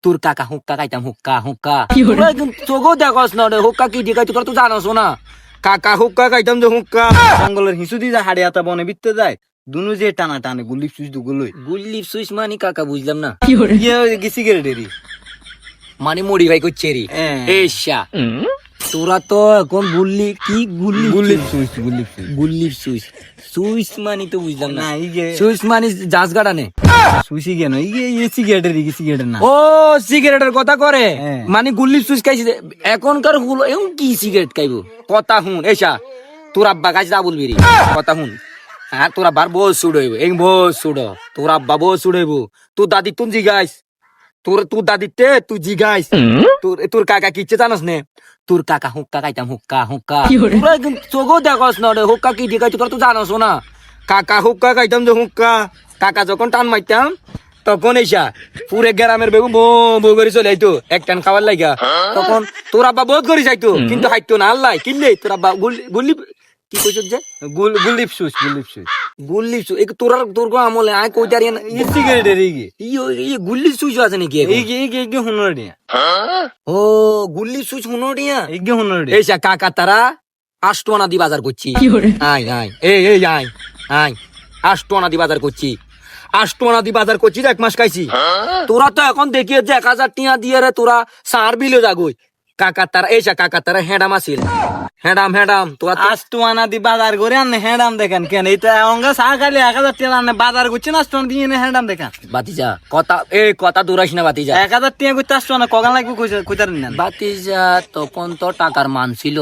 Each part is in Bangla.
তোর কাকা হুক্কা খাইতাম হুক্কা হুক্কা চোখও দেখস না রে হুক্কা কি দিকাই তোর তো জানোস না কাকা হুক্কা খাইতাম যে হুক্কা জঙ্গলের হিসু দিয়ে হাড়ে আতা বনে বিতে যায় দুনু যে টানা টানে গুলি সুইচ দুগুলোই গুল্লি সুইচ মানে কাকা বুঝলাম না সিগারেটেরই মানে মডিফাই করছে রে হ্যাঁ। এসা তোরা তো এখন গুল্লি কি গুল্লি গুলি সুইচ গুলি সুইচ গুল্লি সুইচ সুইচ মানে তো বুঝলাম না না এই যে সুইচ মানে জাজ গাড়ানে সুইচি কেন এই সিগারেটের সিগারেটের না ও সিগারেটের কথা করে হ্যাঁ। মানে গুল্লি সুইচ খাইছি এখনকার হুলো এমন কি সিগারেট খাইবো কথা হুন এসা তোর আব্বা কাছে যা বলবি রে কথা হুন হ্যাঁ তোর আব্বার বউ সুড়াইব এই বউ সুড়ো তোর আব্বা বউ সুড়াইব তোর দাদি তুন জিগাইস তোর দাদিতে তুই জিগাইস তোর কাকা কি ইচ্ছে জানাস নে তোর কাকা হুক্কা খাইতাম হুক্কা হুক্কা তোরা একদম চোখও দেখস না রে হুক্কা কি দিকাই তোর তো জানাস না কাকা হুক্কা খাইতাম যে হুক্কা কাকা যখন টান মারতাম তখন এইসা পুরে গ্রামের বেগু বউ বউ করে চলে আইতো এক টান খাবার লাগা তখন তোর আব্বা বহুত করে যাইতো কিন্তু হাইতো না আল্লাহ কিনলে তোর আব্বা গুল্লি কি কইছ যে গুলিপ সুইচ গুলিপ সুইচ গুল্লি তোর গো আমলে আয় কই দাঁড়িয়ে না এই সিগারেটের এই গে ই গুল্লি সুইচ আছে নাকি এখন? এই গে হুনর দিয়া ও গুল্লি সুইচ হুনোডিয়া এই গে হুনর দিয়া এইসা কাকা তারা আষ্টনা দি বাজার করছি আয় আয় এই আয় আয় আষ্টনা দি বাজার করছি আষ্টনা দি বাজার করছি 1 মাস খাইছি তোরা তো এখন দেখিয়ে যে 1000 টিয়া দিয়ে রে তোরা সার বিলে যাগই কাকা তারা এইসা কাকা তারা হেডাম আছিল হেডাম তোরা তো আস্তুয়ানা দি বাজার করে আনে হেডাম দেখেন কেন এটা অঙ্গা চা খালি 1000 টাকা আনে বাজার করছে না আস্তুয়ানা দিয়ে এনে হেডাম দেখেন বাতিজা কথা দূরাইস না বাতিজা 1000 টাকা করতে আস্তুয়ানা কগান লাগবে কইতার না বাতিজা তখন তো টাকার মান ছিল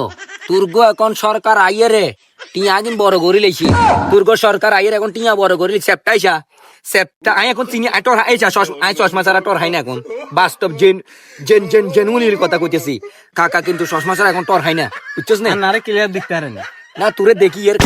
তুর্গো এখন সরকার আইয়ে রে টিয়া দিন বড় করি লেছি তুর্গো সরকার আইয়ের এখন টিয়া বড় করি সেপটাইসা সেপটা আই এখন চিনি আই টর আইসা আই চশমা ছাড়া টর হাই না এখন বাস্তব জেনুইনের কথা কইতেছি কাকা কিন্তু চশমা ছাড়া এখন টর হাই না বুঝছস না না রে ক্লিয়ার দেখতে পারে না না তোরে দেখি এর